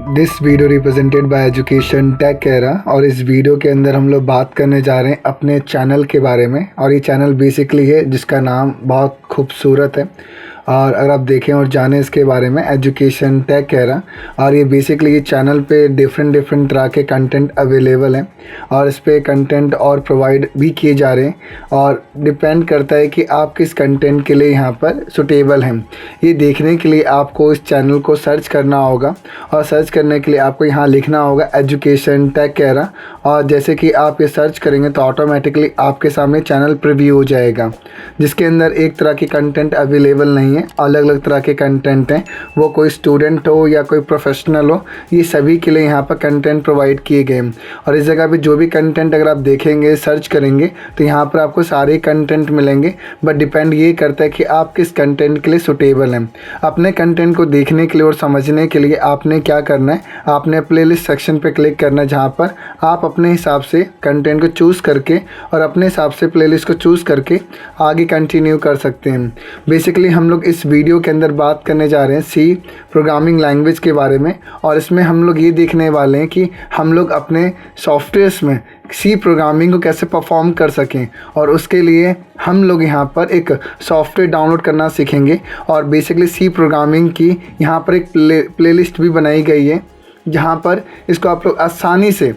This video represented by education tech era. और इस video के अंदर हम लोग बात करने जा रहे हैं अपने चैनल के बारे में। और ये चैनल बेसिकली है जिसका नाम बहुत खूबसूरत है, और अगर आप देखें और जानें इसके बारे में, एजुकेशन टेक एरा। और ये बेसिकली ये चैनल पे डिफरेंट तरह के कंटेंट अवेलेबल हैं, और इस पे कंटेंट और प्रोवाइड भी किए जा रहे हैं, और डिपेंड करता है कि आप किस कंटेंट के लिए यहाँ पर सुटेबल हैं। ये देखने के लिए आपको इस चैनल को सर्च करना होगा, और सर्च करने के लिए आपको यहाँ लिखना होगा एजुकेशन टेक एरा। और जैसे कि आप ये सर्च करेंगे तो ऑटोमेटिकली आपके सामने चैनल प्रीव्यू हो जाएगा, जिसके अंदर एक तरह की कंटेंट अवेलेबल नहीं है, अलग अलग तरह के कंटेंट हैं। वो कोई स्टूडेंट हो या कोई प्रोफेशनल हो, ये सभी के लिए यहाँ पर कंटेंट प्रोवाइड किए गए हैं। और इस जगह पे जो भी कंटेंट अगर आप देखेंगे, सर्च करेंगे, तो यहाँ पर आपको सारे कंटेंट मिलेंगे। बट डिपेंड ये करता है कि आप किस कंटेंट के लिए सुटेबल हैं। अपने कंटेंट को देखने के लिए और समझने के लिए आपने क्या करना है, आपने प्लेलिस्ट सेक्शन पे क्लिक करना है, जहाँ पर आप अपने हिसाब से कंटेंट को चूज़ करके और अपने हिसाब से प्लेलिस्ट को चूज़ करके आगे कंटिन्यू कर सकते हैं। बेसिकली हम लोग इस वीडियो के अंदर बात करने जा रहे हैं सी प्रोग्रामिंग लैंग्वेज के बारे में। और इसमें हम लोग ये देखने वाले हैं कि हम लोग अपने सॉफ्टवेयर्स में सी प्रोग्रामिंग को कैसे परफॉर्म कर सकें। और उसके लिए हम लोग यहाँ पर एक सॉफ्टवेयर डाउनलोड करना सीखेंगे। और बेसिकली सी प्रोग्रामिंग की यहाँ पर एक प्लेलिस्ट भी बनाई गई है, जहाँ पर इसको आप लोग आसानी से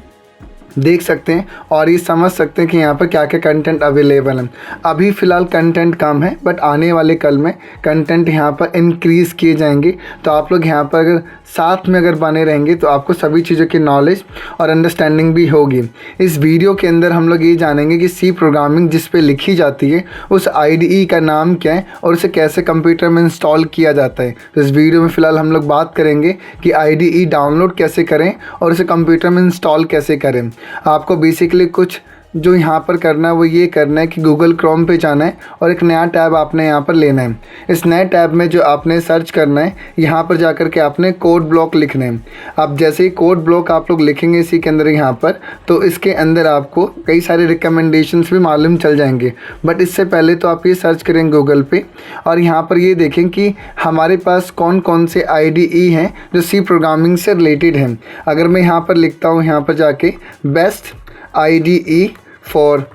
देख सकते हैं और ये समझ सकते हैं कि यहाँ पर क्या क्या कंटेंट अवेलेबल है। अभी फ़िलहाल कंटेंट कम है, बट आने वाले कल में कंटेंट यहाँ पर इंक्रीज़ किए जाएंगे। तो आप लोग यहाँ पर अगर साथ में अगर बने रहेंगे तो आपको सभी चीज़ों की नॉलेज और अंडरस्टैंडिंग भी होगी। इस वीडियो के अंदर हम लोग ये जानेंगे कि सी प्रोग्रामिंग जिस पे लिखी जाती है उस IDE का नाम क्या है और उसे कैसे कंप्यूटर में इंस्टॉल किया जाता है। तो इस वीडियो में फ़िलहाल हम लोग बात करेंगे कि IDE डाउनलोड कैसे करें और उसे कंप्यूटर में इंस्टॉल कैसे करें। आपको बेसिकली कुछ जो यहाँ पर करना है वो ये करना है कि गूगल क्रोम पे जाना है और एक नया टैब आपने यहाँ पर लेना है। इस नए टैब में जो आपने सर्च करना है, यहाँ पर जाकर के आपने कोड ब्लॉक लिखना है। अब जैसे ही कोड ब्लॉक आप लोग लिखेंगे इसी के अंदर यहाँ पर, तो इसके अंदर आपको कई सारे रिकमेंडेशंस भी मालूम चल जाएंगे। बट इससे पहले तो आप ये सर्च करेंगे गूगल पे, और यहाँ पर ये देखें कि हमारे पास कौन कौन से IDE हैं जो सी प्रोग्रामिंग से रिलेटेड हैं। अगर मैं यहाँ पर लिखता हूँ, यहाँ पर जाके best IDE for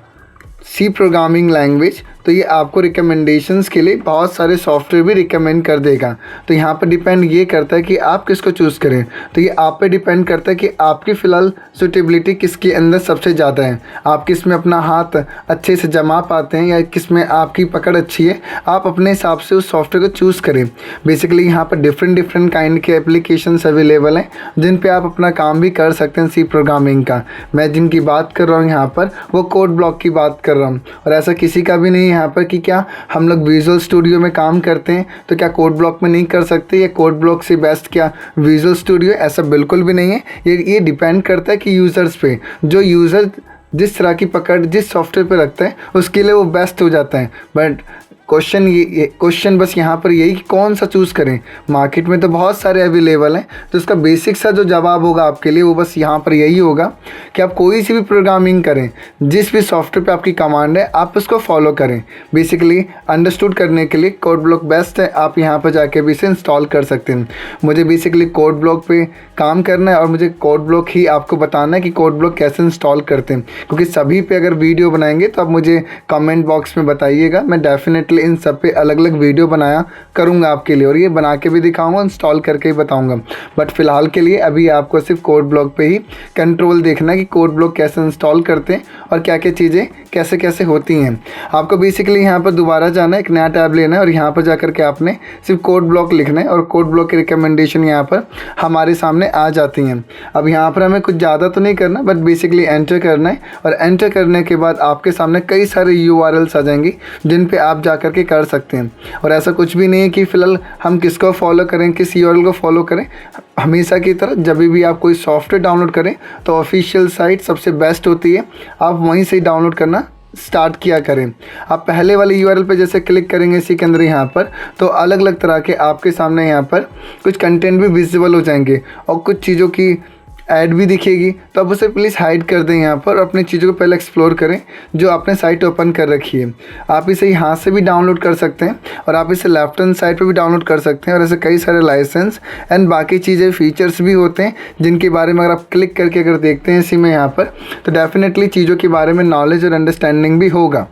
C programming language, तो ये आपको रिकमेंडेशंस के लिए बहुत सारे सॉफ्टवेयर भी रिकमेंड कर देगा। तो यहाँ पर डिपेंड ये करता है कि आप किसको चूज़ करें। तो ये आप पे डिपेंड करता है कि आपकी फ़िलहाल सूटेबिलिटी किसके अंदर सबसे ज़्यादा है, आप किस में अपना हाथ अच्छे से जमा पाते हैं या किस में आपकी पकड़ अच्छी है। आप अपने हिसाब से उस सॉफ्टवेयर को चूज़ करें। बेसिकली यहाँ पर डिफरेंट काइंड के एप्लीकेशंस अवेलेबल हैं जिन पर आप अपना काम भी कर सकते हैं सी प्रोग्रामिंग का। मैं जिनकी बात कर रहा हूँ यहाँ पर वो कोड ब्लॉक की बात कर रहा हूँ, और ऐसा किसी का भी नहीं यहाँ पर कि क्या हम लोग विजुअल स्टूडियो में काम करते हैं तो क्या कोड ब्लॉक में नहीं कर सकते, या कोड ब्लॉक से बेस्ट क्या विजुअल स्टूडियो। ऐसा बिल्कुल भी नहीं है। ये डिपेंड करता है कि यूज़र्स पे, जो यूज़र जिस तरह की पकड़ जिस सॉफ्टवेयर पे रखता है उसके लिए वो बेस्ट हो जाता है। बट क्वेश्चन बस यहाँ पर यही कि कौन सा चूज़ करें। मार्केट में तो बहुत सारे अवेलेबल हैं, तो इसका बेसिक सा जो जवाब होगा आपके लिए वो बस यहाँ पर यही होगा कि आप कोई सी भी प्रोग्रामिंग करें, जिस भी सॉफ्टवेयर पे आपकी कमांड है आप उसको फॉलो करें। बेसिकली अंडरस्टूड करने के लिए कोड ब्लॉक बेस्ट है, आप यहाँ पर जाके भी इसे इंस्टॉल कर सकते हैं। मुझे बेसिकली कोड ब्लॉक पे काम करना है और मुझे कोड ब्लॉक ही आपको बताना है कि कोड ब्लॉक कैसे इंस्टॉल करते हैं, क्योंकि सभी पे अगर वीडियो बनाएंगे तो आप मुझे कमेंट बॉक्स में बताइएगा। मैं डेफिनेटली इन सब पे अलग अलग वीडियो बनाया करूँगा आपके लिए, और ये बना के भी दिखाऊंगा, इंस्टॉल करके भी बताऊंगा। बट फ़िलहाल के लिए अभी आपको सिर्फ कोड ब्लॉक पे ही कंट्रोल देखना है कि कोड ब्लॉक कैसे इंस्टॉल करते हैं और क्या क्या चीज़ें कैसे कैसे होती हैं। आपको बेसिकली यहाँ पर दोबारा जाना है, एक नया टैब लेना है, और यहाँ पर जाकर के आपने सिर्फ कोड ब्लॉक लिखना है, और कोड ब्लॉक की रिकमेंडेशन यहाँ पर हमारे सामने आ जाती हैं। अब यहाँ पर हमें कुछ ज़्यादा तो नहीं करना, बट बेसिकली एंटर करना है, और एंटर करने के बाद आपके सामने कई सारे URLs आ जाएंगे जिन पे आप जाकर के कर सकते हैं। और ऐसा कुछ भी नहीं है कि फ़िलहाल हम किसको फॉलो करें, किस URL को फॉलो करें। हमेशा की तरह जब भी आप कोई सॉफ्टवेयर डाउनलोड करें तो ऑफिशियल साइट सबसे बेस्ट होती है, आप वहीं से डाउनलोड करना स्टार्ट किया करें। आप पहले वाले URL पे जैसे क्लिक करेंगे इसी के अंदर यहाँ पर, तो अलग अलग तरह के आपके सामने यहाँ पर कुछ कंटेंट भी विजिबल हो जाएंगे, और कुछ चीज़ों की ऐड भी दिखेगी, तो आप उसे प्लीज़ हाइड कर दें यहाँ पर। अपनी चीज़ों को पहले एक्सप्लोर करें जो आपने साइट ओपन कर रखी है। आप इसे यहाँ से भी डाउनलोड कर सकते हैं और आप इसे लेफ्ट हैंड साइड पर भी डाउनलोड कर सकते हैं। और ऐसे कई सारे लाइसेंस एंड बाकी चीज़ें फीचर्स भी होते हैं जिनके बारे में अगर आप क्लिक करके अगर देखते हैं इसी में यहाँ पर, तो डेफिनेटली चीज़ों के बारे में नॉलेज और अंडरस्टैंडिंग भी होगा।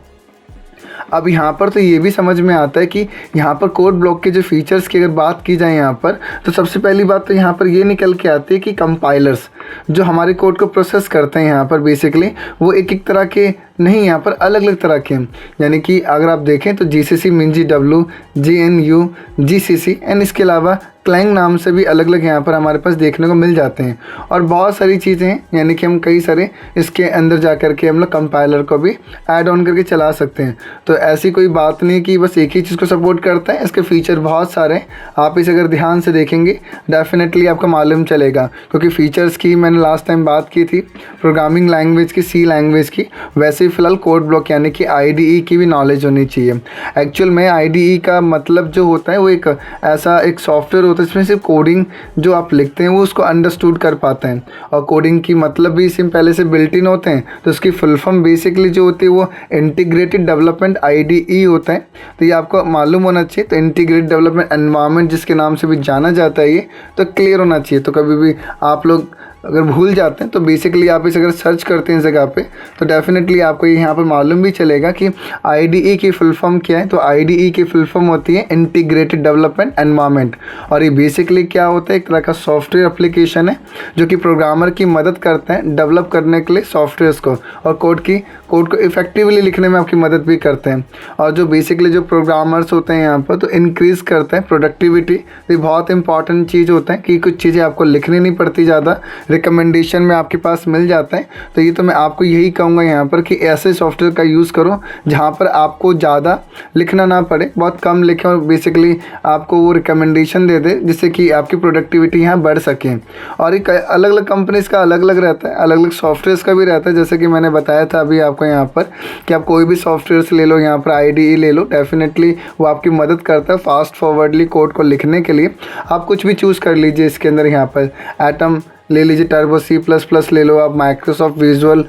अब यहाँ पर तो ये भी समझ में आता है कि यहाँ पर कोड ब्लॉक के जो फीचर्स की अगर बात की जाए यहाँ पर, तो सबसे पहली बात तो यहाँ पर ये निकल के आती है कि कंपाइलर्स जो हमारे कोड को प्रोसेस करते हैं यहाँ पर बेसिकली वो एक तरह के नहीं, यहाँ पर अलग अलग तरह के हैं। यानी कि अगर आप देखें तो GCC, MinGW, GNU, GCC and इसके अलावा क्लैंग नाम से भी अलग अलग यहाँ पर हमारे पास देखने को मिल जाते हैं। और बहुत सारी चीज़ें हैं, यानी कि हम कई सारे इसके अंदर जा कर के हम लोग कंपाइलर को भी ऐड ऑन करके चला सकते हैं। तो ऐसी कोई बात नहीं कि बस एक ही चीज़ को सपोर्ट करता है, इसके फीचर बहुत सारे हैं। आप इसे अगर ध्यान से देखेंगे डेफिनेटली आपको मालूम चलेगा, क्योंकि फ़ीचर्स की मैंने लास्ट टाइम बात की थी प्रोग्रामिंग लैंग्वेज की, C लैंग्वेज की, वैसे फ़िलहाल कोड ब्लॉक यानी कि IDE की भी नॉलेज होनी चाहिए। एक्चुअल में IDE का मतलब जो होता है वो एक ऐसा एक सॉफ्टवेयर होता है जिसमें सिर्फ कोडिंग जो आप लिखते हैं वो उसको अंडरस्टूड कर पाते हैं। और कोडिंग की मतलब भी सिम पहले से बिल्ट इन होते हैं, तो उसकी फुल फॉर्म बेसिकली जो होती है वो इंटीग्रेटेड डेवलपमेंट IDE होता है। तो ये आपको मालूम होना चाहिए। तो इंटीग्रेटेड डेवलपमेंट एनवायरनमेंट जिसके नाम से भी जाना जाता है, ये तो क्लियर होना चाहिए। तो कभी भी आप लोग अगर भूल जाते हैं तो बेसिकली आप इसे अगर सर्च करते हैं इस जगह पे, तो डेफिनेटली आपको यहाँ पर मालूम भी चलेगा कि IDE की फुल फॉर्म क्या है। तो IDE की फुल फॉर्म होती है इंटीग्रेटेड डेवलपमेंट एनवायरनमेंट। और ये बेसिकली क्या होता है, एक तरह का सॉफ्टवेयर एप्लीकेशन है जो कि प्रोग्रामर की मदद करता है डेवलप करने के लिए सॉफ्टवेयर्स को, और कोड को इफेक्टिवली लिखने में आपकी मदद भी करते हैं। और जो बेसिकली जो प्रोग्रामर्स होते हैं यहाँ पर, तो इंक्रीज़ करता है प्रोडक्टिविटी। ये बहुत इंपॉर्टेंट चीज़ होता है कि कुछ चीज़ें आपको लिखनी नहीं पड़ती, ज़्यादा रिकमेंडेशन में आपके पास मिल जाता है। तो ये तो मैं आपको यही कहूँगा यहाँ पर कि ऐसे सॉफ्टवेयर का यूज़ करो जहाँ पर आपको ज़्यादा लिखना ना पड़े, बहुत कम लिखें और बेसिकली आपको वो रिकमेंडेशन दे दे जिससे कि आपकी प्रोडक्टिविटी यहाँ बढ़ सके। और एक अलग अलग कंपनीज़ का अलग अलग रहता है, अलग अलग सॉफ्टवेयर्स का भी रहता है। जैसे कि मैंने बताया था अभी आपको यहाँ पर कि आप कोई भी सॉफ्टवेयर्स ले लो, यहाँ पर IDE ले लो, डेफिनेटली वो आपकी मदद करता है फास्ट फॉरवर्डली कोड को लिखने के लिए। आप कुछ भी चूज़ कर लीजिए इसके अंदर, यहाँ पर एटम ले लीजिए, टर्बो C++ ले लो, आप माइक्रोसॉफ्ट विजुअल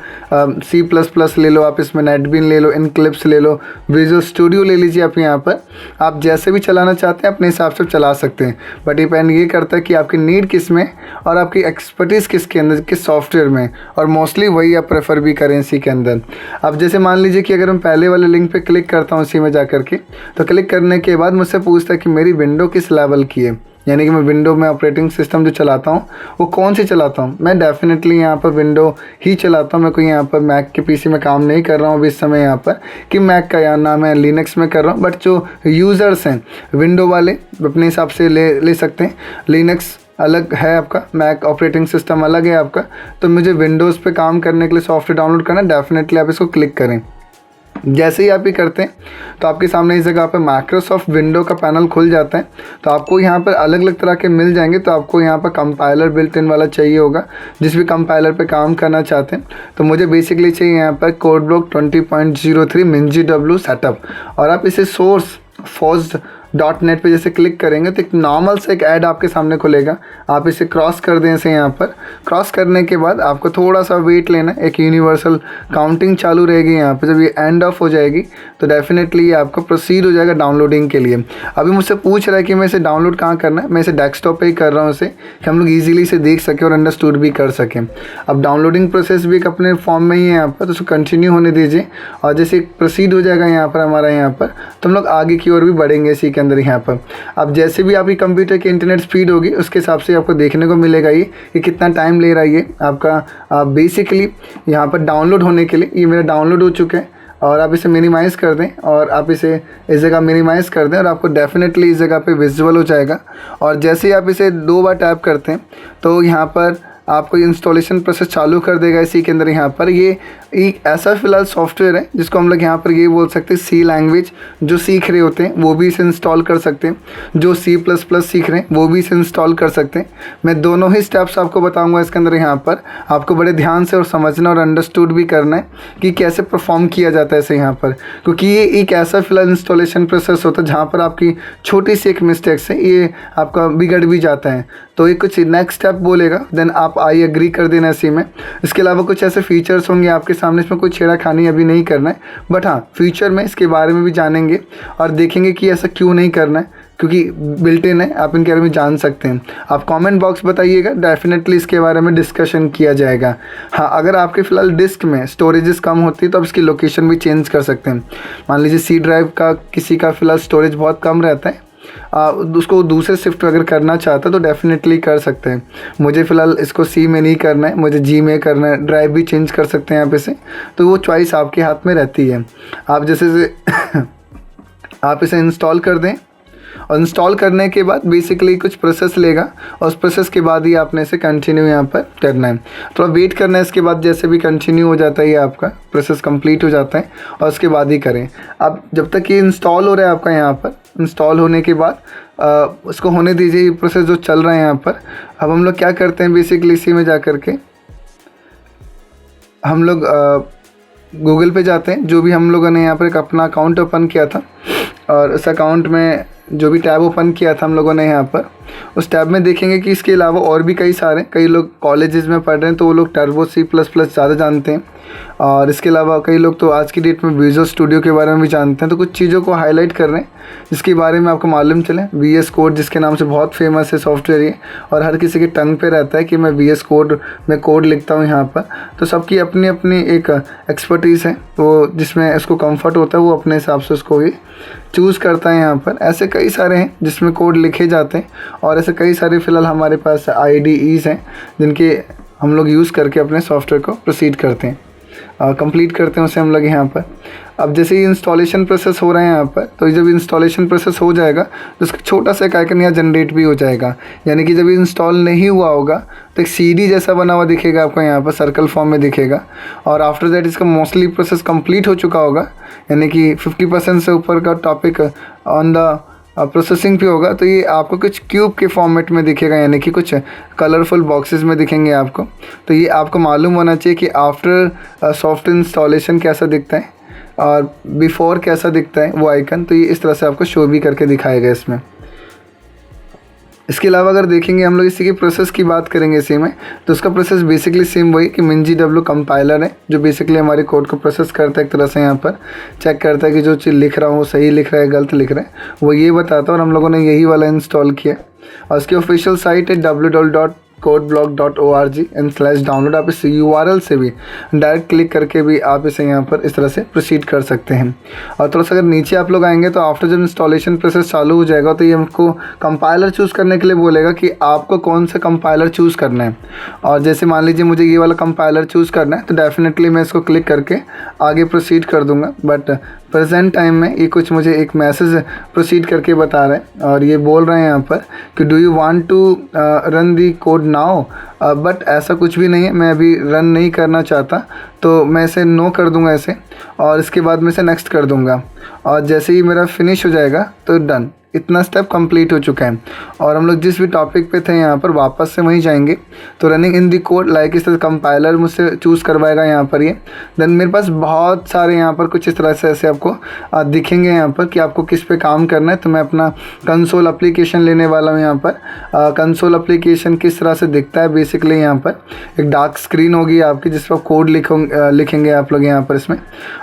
C++ ले लो, आप इसमें नेटबीन ले लो, इनक्लिप्स ले लो, विजुअल स्टूडियो ले लीजिए। आप यहाँ पर आप जैसे भी चलाना चाहते हैं अपने हिसाब से चला सकते हैं, बट डिपेंड ये करता है कि आपकी नीड किस में और आपकी एक्सपर्टीज़ किसके अंदर, किस सॉफ्टवेयर में, और मोस्टली वही आप प्रेफर भी करें इसी के अंदर। अब जैसे मान लीजिए कि अगर हम पहले वाले लिंक पर क्लिक करता हूँ इसी में जा करके, तो क्लिक करने के बाद मुझसे पूछता है कि मेरी विंडो किस लेवल की है, यानी कि मैं विंडो में ऑपरेटिंग सिस्टम जो चलाता हूँ वो कौन सी चलाता हूँ। मैं डेफिनेटली यहाँ पर विंडो ही चलाता हूँ। मैं कोई यहाँ पर मैक के PC में काम नहीं कर रहा हूँ अभी इस समय यहाँ पर कि मैक का, या ना मैं लिनक्स में कर रहा हूँ। बट जो यूज़र्स हैं विंडो वाले अपने हिसाब से ले सकते हैं। लिनक्स अलग है आपका, मैक ऑपरेटिंग सिस्टम अलग है आपका। तो मुझे विंडोज़ पे काम करने के लिए सॉफ्टवेयर डाउनलोड करना, डेफिनेटली आप इसको क्लिक करें। जैसे ही आप ये करते हैं तो आपके सामने इस जगह पे माइक्रोसॉफ्ट विंडो का पैनल खुल जाता है। तो आपको यहाँ पर अलग अलग तरह के मिल जाएंगे। तो आपको यहाँ पर कंपाइलर बिल्ट इन वाला चाहिए होगा, जिस भी कंपाइलर पे काम करना चाहते हैं। तो मुझे बेसिकली चाहिए यहाँ पर कोड ब्लॉक 20.03 MinGW सेटअप। और आप इसे सोर्स forged.net पे जैसे क्लिक करेंगे तो एक नॉर्मल से एक ऐड आपके सामने खुलेगा। आप इसे क्रॉस कर दें इसे यहाँ पर। क्रॉस करने के बाद आपको थोड़ा सा वेट लेना, एक यूनिवर्सल काउंटिंग चालू रहेगी यहाँ पे। जब ये एंड ऑफ हो जाएगी तो डेफिनेटली ये आपको प्रोसीड हो जाएगा डाउनलोडिंग के लिए। अभी मुझसे पूछ रहा है कि मैं इसे डाउनलोड कहाँ करना है। मैं इसे डेस्कटॉप पे ही कर रहा हूँ इसे, कि हम लोग ईजिली इसे देख सकें और अंडरस्टूड भी कर सकें। अब डाउनलोडिंग प्रोसेस भी एक अपने फॉर्म में ही है यहाँ पर, तो उसको कंटिन्यू होने दीजिए। और जैसे प्रोसीड हो जाएगा यहाँ पर हमारा यहाँ पर, तो हम लोग आगे की ओर भी बढ़ेंगे इसी के अंदर यहाँ पर। अब जैसे भी आपकी कंप्यूटर की इंटरनेट स्पीड होगी उसके हिसाब से आपको देखने को मिलेगा ये कि कितना टाइम ले रहा है ये आपका बेसिकली यहाँ पर डाउनलोड होने के लिए। ये मेरा डाउनलोड हो चुका है और आप इसे मिनिमाइज़ कर दें और आप इसे इस जगह मिनिमाइज़ कर दें और आपको डेफिनेटली इस जगह पे विजुअल हो जाएगा। और जैसे ही आप इसे 2 बार टैप करते हैं तो यहाँ पर आपको इंस्टॉलेशन प्रोसेस चालू कर देगा इसी के अंदर। यहाँ पर ये एक ऐसा फ़िलहाल सॉफ्टवेयर है जिसको हम लोग यहाँ पर ये बोल सकते हैं C लैंग्वेज। जो सीख रहे होते हैं वो भी इसे इंस्टॉल कर सकते हैं, जो C++ सीख रहे हैं वो भी इसे इंस्टॉल कर सकते हैं। मैं दोनों ही स्टेप्स आपको बताऊंगा इसके अंदर। यहाँ पर आपको बड़े ध्यान से और समझना और अंडरस्टूड भी करना है कि कैसे परफॉर्म किया जाता है इसे यहाँ पर, क्योंकि ये एक ऐसा फ़िलहाल इंस्टॉलेशन प्रोसेस होता है जहाँ पर आपकी छोटी सी एक मिस्टेक से ये आपका बिगड़ भी जाता है। तो ये कुछ नेक्स्ट स्टेप बोलेगा, देन आप आई एग्री कर देना इसी में। इसके अलावा कुछ ऐसे फीचर्स होंगे आपके सामने, इसमें कोई छेड़खानी अभी नहीं करना है, बट हाँ फ्यूचर में इसके बारे में भी जानेंगे और देखेंगे कि ऐसा क्यों नहीं करना है, क्योंकि बिल्ट इन है, आप इनके बारे में जान सकते हैं। आप कमेंट बॉक्स बताइएगा, डेफिनेटली इसके बारे में डिस्कशन किया जाएगा। हाँ, अगर आपके फ़िलहाल डिस्क में स्टोरेजेस कम होती है तो आप इसकी लोकेशन भी चेंज कर सकते हैं। मान लीजिए सी ड्राइव का किसी का फ़िलहाल स्टोरेज बहुत कम रहता है, उसको दूसरे शिफ्ट अगर करना चाहता है तो डेफिनेटली कर सकते हैं। मुझे फ़िलहाल इसको सी में नहीं करना है, मुझे जी में करना है, ड्राइव भी चेंज कर सकते हैं यहाँ पे से, तो वो चॉइस आपके हाथ में रहती है। आप जैसे आप इसे इंस्टॉल कर दें और इंस्टॉल करने के बाद बेसिकली कुछ प्रोसेस लेगा और उस प्रोसेस के बाद ही आपने इसे कंटिन्यू यहाँ पर करना है। थोड़ा वेट करना है, इसके बाद जैसे भी कंटिन्यू हो जाता है ये आपका प्रोसेस कंप्लीट हो जाता है और उसके बाद ही करें। अब जब तक ये इंस्टॉल हो रहा है आपका, यहाँ पर इंस्टॉल होने के बाद उसको होने दीजिए, ये प्रोसेस जो चल रहा है यहाँ पर। अब हम लोग क्या करते हैं, बेसिकली इसी में जा कर के हम लोग गूगल पे जाते हैं। जो भी हम लोगों ने यहाँ पर एक अपना अकाउंट ओपन किया था और उस अकाउंट में जो भी टैब ओपन किया था हम लोगों ने यहाँ पर, उस टैब में देखेंगे कि इसके अलावा और भी कई लोग कॉलेजेस में पढ़ रहे हैं तो वो लोग टर्बो C++ ज़्यादा जानते हैं, और इसके अलावा कई लोग तो आज की डेट में विजुअल स्टूडियो के बारे में भी जानते हैं। तो कुछ चीज़ों को हाईलाइट कर रहे हैं जिसके बारे में आपको मालूम चले। VS कोड जिसके नाम से बहुत फेमस है सॉफ्टवेयर ये, और हर किसी के टंग पे रहता है कि मैं VS कोड में कोड लिखता हूँ यहाँ पर। तो सबकी अपनी अपनी एक एक्सपर्टीज़ है, तो जिसमें इसको कम्फर्ट होता है वो अपने हिसाब से उसको ही चूज़ करता है यहाँ पर। ऐसे कई सारे हैं जिसमें कोड लिखे जाते हैं, और ऐसे कई सारे फ़िलहाल हमारे पास IDEs हैं जिनके हम लोग यूज़ करके अपने सॉफ्टवेयर को प्रोसीड करते हैं, कंप्लीट करते हैं उसे हम लोग यहाँ पर। अब जैसे ही इंस्टॉलेशन प्रोसेस हो रहा है यहाँ पर, तो जब इंस्टॉलेशन प्रोसेस हो जाएगा तो उसका छोटा सा एक आइकन यहाँ जनरेट भी हो जाएगा। यानी कि जब ये इंस्टॉल नहीं हुआ होगा तो एक CD जैसा बना हुआ दिखेगा आपको यहाँ पर, सर्कल फॉर्म में दिखेगा। और आफ्टर दैट इसका मोस्टली प्रोसेस कंप्लीट हो चुका होगा, यानी कि 50% से ऊपर का टॉपिक ऑन द प्रोसेसिंग पे होगा, तो ये आपको कुछ क्यूब के फॉर्मेट में दिखेगा, यानी कि कुछ कलरफुल बॉक्सेस में दिखेंगे आपको। तो ये आपको मालूम होना चाहिए कि आफ्टर सॉफ्टवेयर इंस्टॉलेशन कैसा दिखता है और बिफोर कैसा दिखता है वो आइकन। तो ये इस तरह से आपको शो भी करके दिखाएगा इसमें। इसके अलावा अगर देखेंगे हम लोग इसी की प्रोसेस की बात करेंगे इसी में, तो उसका प्रोसेस बेसिकली सेम वही कि MinGW कंपाइलर है जो बेसिकली हमारे कोड को प्रोसेस करता है, एक तरह से यहाँ पर चेक करता है कि जो चीज़ लिख रहा हूँ सही लिख रहा है गलत लिख रहा है, वो ये बताता है। और हम लोगों ने यही वाला इंस्टॉल किया और उसकी ऑफिशियल साइट है www.codeblock.org/download। आप इस URL से भी डायरेक्ट क्लिक करके भी आप इसे यहाँ पर इस तरह से प्रोसीड कर सकते हैं। और थोड़ा सा अगर नीचे आप लोग आएंगे तो आफ्टर जब इंस्टॉलेशन प्रोसेस चालू हो जाएगा तो ये हमको कंपाइलर चूज़ करने के लिए बोलेगा कि आपको कौन सा कंपाइलर चूज़ करना है। और जैसे मान लीजिए मुझे ये वाला कंपाइलर चूज़ करना है तो डेफिनेटली मैं इसको क्लिक करके आगे प्रोसीड कर दूँगा। बट प्रेजेंट टाइम में ये कुछ मुझे एक मैसेज प्रोसीड करके बता रहा है और ये बोल रहे हैं यहाँ पर कि do you want to run the code now, but ऐसा कुछ भी नहीं है, मैं अभी रन नहीं करना चाहता, तो मैं इसे नो कर दूंगा ऐसे, और इसके बाद मैं इसे नेक्स्ट कर दूंगा। और जैसे ही मेरा फिनिश हो जाएगा तो डन, इतना स्टेप कंप्लीट हो चुका है। और हम लोग जिस भी टॉपिक पे थे यहाँ पर वापस से वहीं जाएंगे। तो running in the code like इस तरह कंपाइलर मुझसे चूज़ करवाएगा यहाँ पर ये। देन मेरे पास बहुत सारे यहाँ पर कुछ इस तरह से ऐसे आपको दिखेंगे यहाँ पर कि आपको किस पे काम करना है। तो मैं अपना कंसोल एप्लीकेशन लेने वाला हूँ यहाँ पर। कंसोल एप्लीकेशन किस तरह से दिखता है, बेसिकली यहाँ पर एक डार्क स्क्रीन होगी आपकी जिस पर कोड लिखेंगे आप लोग यहाँ पर इसमें।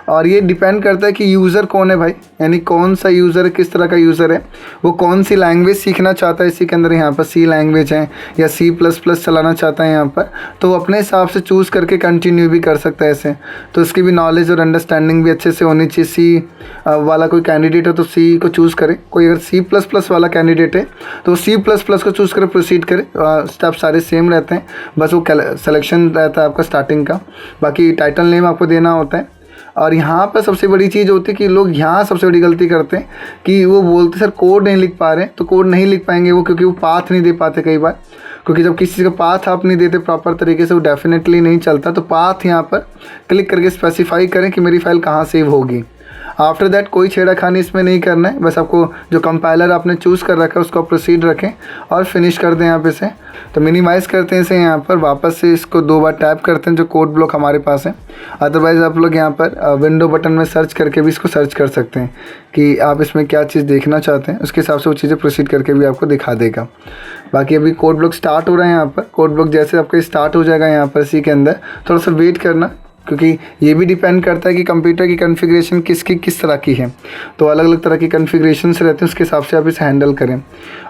और ये डिपेंड करता है कि यूज़र कौन है भाई, यानी कौन सा यूज़र किस तरह का यूज़र है, वो कौन सी लैंग्वेज सीखना चाहता है। इसी के अंदर यहाँ पर C लैंग्वेज है या C++ चलाना चाहता है यहाँ पर, तो वो अपने हिसाब से चूज़ करके कंटिन्यू भी कर सकता है ऐसे। तो इसकी भी नॉलेज और अंडरस्टैंडिंग भी अच्छे से होनी चाहिए। C वाला कोई कैंडिडेट है तो C को चूज़ करे, कोई अगर C++ वाला कैंडिडेट है तो C++ को चूज़ करे, प्रोसीड करे। स्टेप सारे सेम रहते हैं, बस वो सिलेक्शन रहता है आपका स्टार्टिंग का, बाकी टाइटल नेम आपको देना होता है। और यहाँ पर सबसे बड़ी चीज़ होती है कि लोग यहाँ सबसे बड़ी गलती करते हैं कि वो बोलते सर कोड नहीं लिख पा रहे हैं। तो कोड नहीं लिख पाएंगे वो, क्योंकि वो पाथ नहीं दे पाते कई बार, क्योंकि जब किसी का पाथ आप नहीं देते प्रॉपर तरीके से वो डेफिनेटली नहीं चलता। तो पाथ यहाँ पर क्लिक करके स्पेसिफाई करें कि मेरी फाइल कहाँ सेव होगी। आफ्टर दैट कोई छेड़खानी इसमें नहीं करना है, बस आपको जो कंपाइलर आपने चूज़ कर रखा है उसको प्रोसीड रखें और फिनिश कर दें यहाँ पे से। तो मिनिमाइज़ करते हैं इसे, यहाँ पर वापस से इसको 2 बार टैप करते हैं जो कोड ब्लॉक हमारे पास है। अदरवाइज़ आप लोग यहाँ पर विंडो बटन में सर्च करके भी इसको सर्च कर सकते हैं कि आप इसमें क्या चीज़ देखना चाहते हैं, उसके हिसाब से वो चीज़ें प्रोसीड करके भी आपको दिखा देगा। बाकी अभी कोड ब्लॉक स्टार्ट हो रहा है यहाँ पर। कोड ब्लॉक जैसे आपका स्टार्ट हो जाएगा यहाँ पर सी के अंदर, थोड़ा सा वेट करना, क्योंकि ये भी डिपेंड करता है कि कंप्यूटर की कॉन्फ़िगरेशन किस तरह की है। तो अलग अलग तरह की कॉन्फ़िगरेशंस रहते हैं, उसके हिसाब से आप इसे हैंडल करें।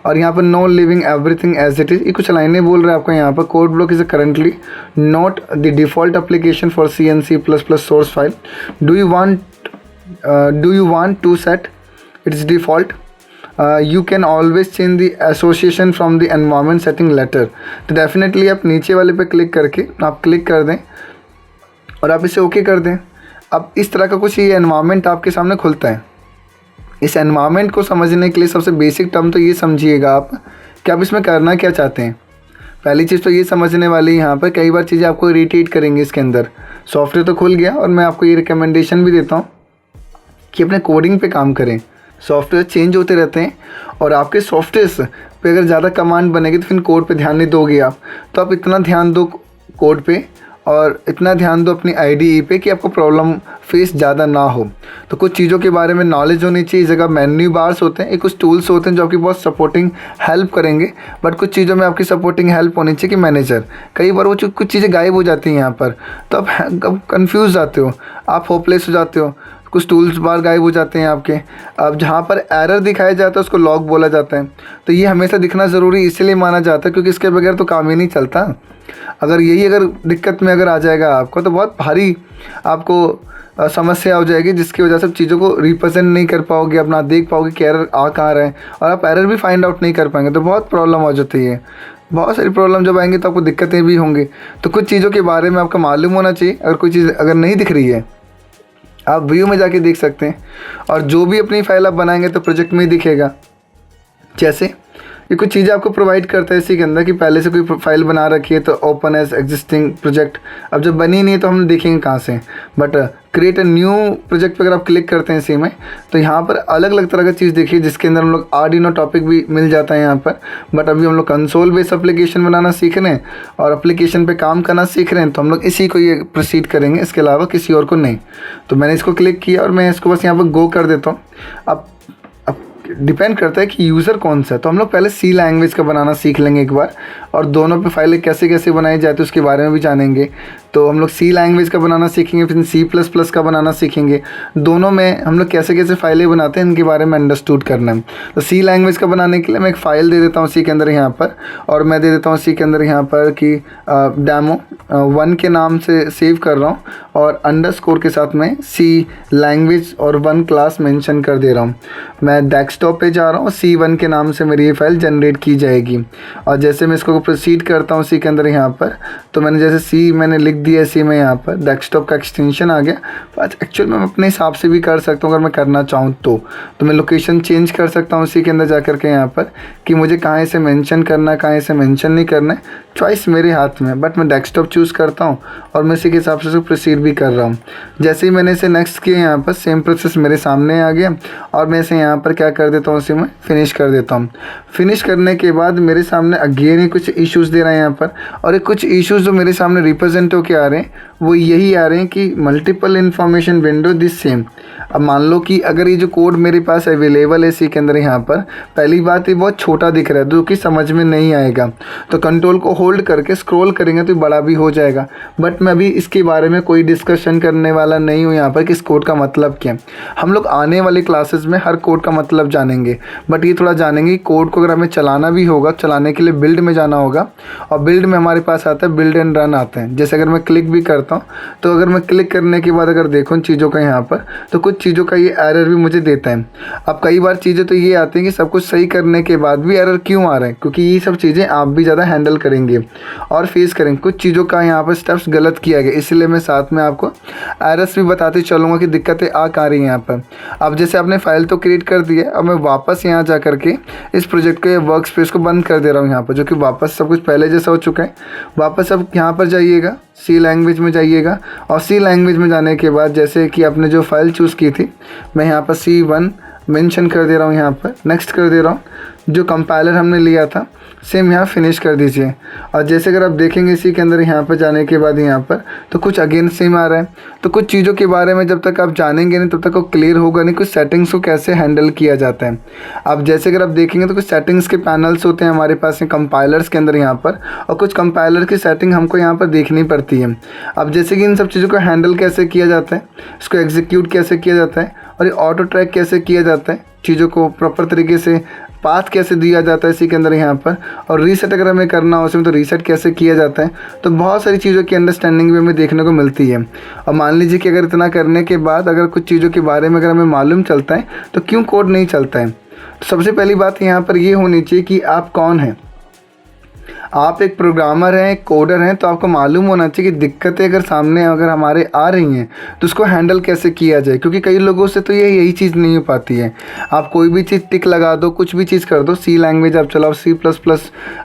और यहाँ पर no living everything as it is, ये कुछ लाइनें बोल रहा है आपको यहाँ पर। Code block is currently not the default application for C and C plus plus source file. Do you want to set its default? You can always change the association from the environment setting later. तो definitely आप नीचे वाले पे click करके आप click कर दें और आप इसे ओके कर दें। अब इस तरह का कुछ ये एनवायरनमेंट आपके सामने खुलता है। इस एनवायरनमेंट को समझने के लिए सबसे बेसिक टर्म तो ये समझिएगा आप कि आप इसमें करना क्या चाहते हैं। पहली चीज़ तो ये समझने वाली, यहाँ पर कई बार चीज़ें आपको इरिटेट करेंगी इसके अंदर। सॉफ्टवेयर तो खुल गया और मैं आपको ये रिकमेंडेशन भी देता हूँ कि अपने कोडिंग पे काम करें। सॉफ्टवेयर चेंज होते रहते हैं और आपके सॉफ्टवेयर्स पे अगर ज़्यादा कमांड बनेगी तो फिर कोड पे ध्यान नहीं दोगे आप। तो आप इतना ध्यान दो कोड पे और इतना ध्यान दो अपनी IDE पे कि आपको प्रॉब्लम फेस ज़्यादा ना हो। तो कुछ चीज़ों के बारे में नॉलेज होनी चाहिए। इस जगह मेन्यू बार्स होते हैं, कुछ टूल्स होते हैं जो आपकी बहुत सपोर्टिंग हेल्प करेंगे, बट कुछ चीज़ों में आपकी सपोर्टिंग हेल्प होनी चाहिए कि मैनेजर। कई बार वो कुछ चीज़ें गायब हो जाती हैं यहाँ पर, तो आप कन्फ्यूज़ जाते हो, आप होपलेस हो जाते हो। कुछ टूल्स बार गायब हो जाते हैं आपके। अब जहाँ पर एरर दिखाया जाता है उसको लॉग बोला जाता है। तो ये हमेशा दिखना ज़रूरी इसलिए माना जाता है क्योंकि इसके बगैर तो काम ही नहीं चलता। अगर दिक्कत में आ जाएगा आपको, तो बहुत भारी आपको समस्या हो जाएगी, जिसकी वजह से चीज़ों को रिप्रेजेंट नहीं कर पाओगे, आप ना देख पाओगे कि एरर आ कहाँ रहे हैं, और आप एरर भी फाइंड आउट नहीं कर पाएंगे। तो बहुत प्रॉब्लम हो जाती है। बहुत सारी प्रॉब्लम जब आएंगी तो आपको दिक्कतें भी होंगी। तो कुछ चीज़ों के बारे में आपको मालूम होना चाहिए। अगर कोई चीज़ अगर नहीं दिख रही है, आप व्यू में जाके देख सकते हैं, और जो भी अपनी फाइल आप बनाएंगे तो प्रोजेक्ट में ही दिखेगा। जैसे ये कुछ चीज़ें आपको प्रोवाइड करता है इसी के अंदर कि पहले से कोई फाइल बना रखी है तो ओपन एज एग्जिस्टिंग प्रोजेक्ट। अब जब बनी नहीं है तो हम देखेंगे कहाँ से, but create a new project पर अगर आप क्लिक करते हैं इसी में, तो यहाँ पर अलग अलग तरह का चीज़ देखिए, जिसके अंदर हम लोग आर्डिनो टॉपिक भी मिल जाता है यहाँ पर। बट अभी हम लोग कंसोल बेस्ड एप्लीकेशन बनाना सीख रहे हैं और एप्लीकेशन पे काम करना सीख रहे हैं, तो हम लोग इसी को ये प्रोसीड करेंगे, इसके अलावा किसी और को नहीं। तो मैंने इसको क्लिक किया और मैं इसको बस यहाँ पर गो कर देता हूँ। अब डिपेंड करता है कि यूज़र कौन सा है। तो हम लोग पहले सी लैंग्वेज का बनाना सीख लेंगे एक बार, और दोनों पे फाइलें कैसे कैसे बनाई जाती है उसके बारे में भी जानेंगे। तो हम लोग सी लैंग्वेज का बनाना सीखेंगे, फिर C++ का बनाना सीखेंगे। दोनों में हम लोग कैसे कैसे फाइलें बनाते हैं इनके बारे में अंडरस्टूड करना है। तो सी लैंग्वेज का बनाने के लिए मैं एक फ़ाइल दे देता हूँ सी के अंदर यहाँ पर, और मैं दे देता हूँ सी के अंदर यहाँ पर कि demo1 के नाम से सेव कर रहा हूँ, और अंडरस्कोर के साथ में सी लैंग्वेज और 1 क्लास मेंशन कर दे रहा हूँ। मैं डेस्कटॉप पे जा रहा हूँ, C1 के नाम से मेरी ये फाइल जनरेट की जाएगी। और जैसे मैं इसको प्रोसीड करता हूँ सी के अंदर यहाँ पर, तो मैंने जैसे सी मैंने लिख दिया सी में, यहाँ पर डेस्कटॉप का एक्सटेंशन आ गया। एक्चुअल में मैं अपने हिसाब से भी कर सकता हूँ अगर मैं करना चाहूँ तो मैं लोकेशन चेंज कर सकता हूँ सी के अंदर जा कर के यहाँ पर, कि मुझे कहाँ से मेंशन करना है, कहाँ से मेंशन नहीं करना है, चॉइस मेरे हाथ में। बट मैं डेस्कटॉप चूज़ करता हूँ और मैं इसी के हिसाब से प्रोसीड भी कर रहा हूँ। जैसे ही मैंने इसे नेक्स्ट किया, यहाँ पर सेम प्रोसेस मेरे सामने आ गया, और मैं इसे यहाँ पर क्या कर देता हूँ, इसे मैं फिनिश कर देता हूँ। फिनिश करने के बाद मेरे सामने अगेन ही कुछ इश्यूज़ दे रहा है यहाँ पर, और ये कुछ इश्यूज़ जो मेरे सामने रिप्रेजेंट होकर आ रहे हैं वो यही आ रहे हैं कि multiple information window this same. अब मान लो कि अगर ये जो कोड मेरे पास अवेलेबल है सी के अंदर, यहाँ पर पहली बात ये बहुत छोटा दिख रहा है जो कि समझ में नहीं आएगा, तो कंट्रोल को होल्ड करके स्क्रॉल करेंगे तो बड़ा भी हो जाएगा। बट मैं अभी इसके बारे में कोई डिस्कशन करने वाला नहीं हूँ यहाँ पर कि इस कोड का मतलब क्या है। हम लोग आने वाले क्लासेस में हर कोड का मतलब जानेंगे, बट ये थोड़ा जानेंगे कोड को अगर हमें चलाना भी होगा, चलाने के लिए बिल्ड में जाना होगा, और बिल्ड में हमारे पास आता है बिल्ड एंड रन आते हैं। जैसे अगर मैं क्लिक भी करता हूँ, तो अगर मैं क्लिक करने के बाद अगर देखूँ चीज़ों का यहाँ पर, तो कुछ चीज़ों का ये एरर भी मुझे देता है। अब कई बार चीज़ें तो ये आती हैं कि सब कुछ सही करने के बाद भी एरर क्यों आ रहे हैं, क्योंकि ये सब चीज़ें आप भी ज़्यादा हैंडल करेंगे और फेस करेंगे। कुछ चीज़ों का यहाँ पर स्टेप्स गलत किया गया, इसलिए मैं साथ में आपको एरर्स भी बताते चलूँगा कि दिक्कतें आ कहाँ रही हैं यहाँ पर। अब जैसे आपने फाइल तो क्रिएट कर दी है, अब मैं वापस यहाँ जा करके इस प्रोजेक्ट के वर्क स्पेस को बंद कर दे रहा हूँ यहाँ पर, जो कि वापस सब कुछ पहले जैसा हो चुका है। वापस अब यहाँ पर जाइएगा, सी लैंग्वेज में जाइएगा, और सी लैंग्वेज में जाने के बाद जैसे कि आपने जो फाइल चूज़ की थी। मैं यहाँ पर C1 मेंशन कर दे रहा हूँ, यहाँ पर नेक्स्ट कर दे रहा हूँ। जो कंपाइलर हमने लिया था सेम यहाँ फिनिश कर दीजिए। और जैसे अगर आप देखेंगे इसी के अंदर यहाँ पर जाने के बाद यहाँ पर तो कुछ अगेन सेम आ रहा है। तो कुछ चीज़ों के बारे में जब तक आप जानेंगे नहीं तब तक वो क्लियर होगा नहीं, कुछ सेटिंग्स को कैसे हैंडल किया जाता है। अब जैसे अगर आप देखेंगे तो कुछ सेटिंग्स के पैनल्स होते हैं हमारे पास कंपाइलर्स के अंदर यहाँ पर, और कुछ कंपाइलर की सेटिंग हमको यहाँ पर देखनी पड़ती है। अब जैसे कि इन सब चीज़ों को हैंडल कैसे किया जाता है, इसको एग्जीक्यूट कैसे किया जाता है, और ये ऑटो ट्रैक कैसे किया जाता है, चीज़ों को प्रॉपर तरीके से पाथ कैसे दिया जाता है इसी के अंदर यहाँ पर, और रीसेट अगर हमें करना हो उसमें तो रीसेट कैसे किया जाता है। तो बहुत सारी चीज़ों की अंडरस्टैंडिंग भी हमें देखने को मिलती है। और मान लीजिए कि अगर इतना करने के बाद अगर कुछ चीज़ों के बारे में अगर हमें मालूम चलता है तो क्यों कोड नहीं चलता है। तो सबसे पहली बात यहाँ पर ये होनी चाहिए कि आप कौन हैं। आप एक प्रोग्रामर हैं, एक कोडर हैं, तो आपको मालूम होना चाहिए कि दिक्कतें अगर सामने अगर हमारे आ रही हैं तो उसको हैंडल कैसे किया जाए, क्योंकि कई लोगों से तो यही चीज़ नहीं हो पाती है। आप कोई भी चीज़ टिक लगा दो, कुछ भी चीज़ कर दो, C लैंग्वेज आप चलाओ, C++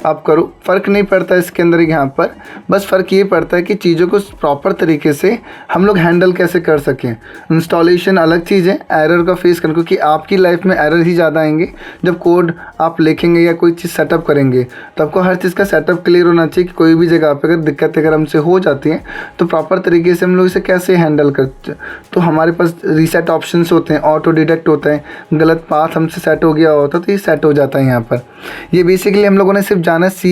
आप करो, फ़र्क नहीं पड़ता इसके अंदर यहाँ पर। बस फ़र्क ये पड़ता है कि चीज़ों को प्रॉपर तरीके से हम लोग हैंडल कैसे कर सकें। इंस्टॉलेशन अलग चीज़ है, एरर का फेस करना, क्योंकि आपकी लाइफ में एरर ही ज़्यादा आएंगे जब कोड आप लिखेंगे या कोई चीज़ सेटअप करेंगे। तो आपको हर चीज़ का सेटअप क्लियर होना चाहिए कि कोई भी जगह पे अगर दिक्कत अगर हमसे हो जाती है तो प्रॉपर तरीके से हम लोग इसे कैसे हैंडल करते हैं। तो हमारे पास रीसेट ऑप्शंस होते हैं, ऑटो डिटेक्ट होता है, गलत पाथ हमसे सेट हो गया होता तो ये सेट हो जाता है यहाँ पर। ये बेसिकली हम लोगों ने सिर्फ जाना C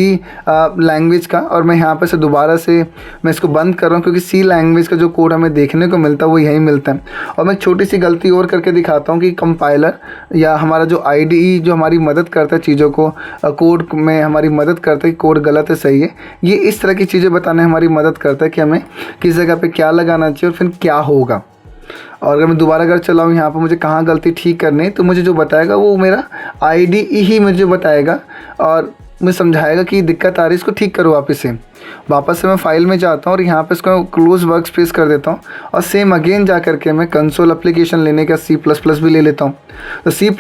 लैंग्वेज का, और मैं यहाँ पर से दोबारा से मैं इसको बंद कर रहा हूँ क्योंकि C लैंग्वेज का जो कोड हमें देखने को मिलता है वो यही मिलता है। और मैं छोटी सी गलती और करके दिखाता हूँ कि कंपाइलर या हमारा जो IDE जो हमारी मदद करता है चीज़ों को कोड में हमारी मदद करता है कि कोड गलत है सही है, ये इस तरह की चीज़ें बताने हमारी मदद करता है कि हमें किस जगह पे क्या लगाना चाहिए और फिर क्या होगा। और अगर मैं दोबारा अगर चलाऊँ यहाँ पर मुझे कहाँ गलती ठीक करनी है तो मुझे जो बताएगा वो मेरा IDE ही मुझे बताएगा और मुझे समझाएगा कि दिक्कत आ रही है, इसको ठीक करो वापस से मैं फाइल में जाता हूँ और यहाँ पे इसको क्लोज वर्क स्पेस कर देता हूँ और सेम अगेन जा करके मैं कंसोल एप्लीकेशन लेने का C++ भी ले लेता हूँ। तो C++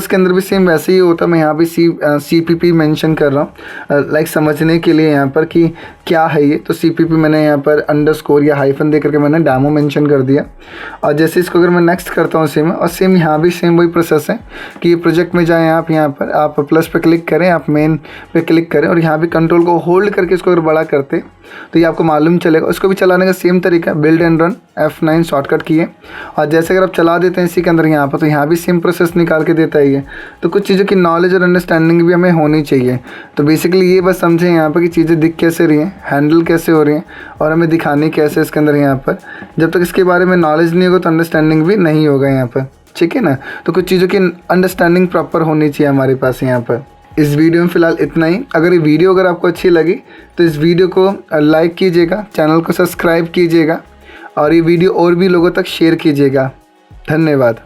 के अंदर भी सेम वैसे ही होता है। मैं यहाँ पे CPP मेंशन कर रहा हूँ लाइक समझने के लिए यहाँ पर कि क्या है ये। तो CPP मैंने यहाँ पर अंडरस्कोर या हाइफन दे करके मैंने डेमो मेंशन कर दिया। और जैसे इसको अगर मैं नेक्स्ट करता हूँ सेम, और सेम यहाँ भी सेम वही प्रोसेस है कि ये प्रोजेक्ट में जाएँ आप, यहाँ पर आप प्लस पे क्लिक करें, आप मेन पे क्लिक करें और यहाँ भी कंट्रोल को होल्ड करके इसको अगर बड़ा करते तो ये आपको मालूम चलेगा। उसको भी चलाने का सेम तरीका, build and run F9 shortcut किए और जैसे अगर आप चला देते हैं इसी के अंदर यहाँ पर तो यहाँ भी सेम प्रोसेस निकाल के देता है ये। तो कुछ चीज़ों की नॉलेज और अंडरस्टैंडिंग भी हमें होनी चाहिए। तो बेसिकली ये बस समझें यहाँ पर कि चीज़ें दिख कैसे रही हैं, हैंडल कैसे हो रही हैं और हमें दिखानी कैसे इसके अंदर यहाँ पर। जब तक इसके बारे में नॉलेज नहीं होगा तो अंडरस्टैंडिंग भी नहीं होगा यहाँ पर, ठीक है ना। तो कुछ चीज़ों की अंडरस्टैंडिंग प्रॉपर होनी चाहिए हमारे पास यहाँ पर। इस वीडियो में फ़िलहाल इतना ही। अगर ये वीडियो अगर आपको अच्छी लगी तो इस वीडियो को लाइक कीजिएगा, चैनल को सब्सक्राइब कीजिएगा और ये वीडियो और भी लोगों तक शेयर कीजिएगा। धन्यवाद।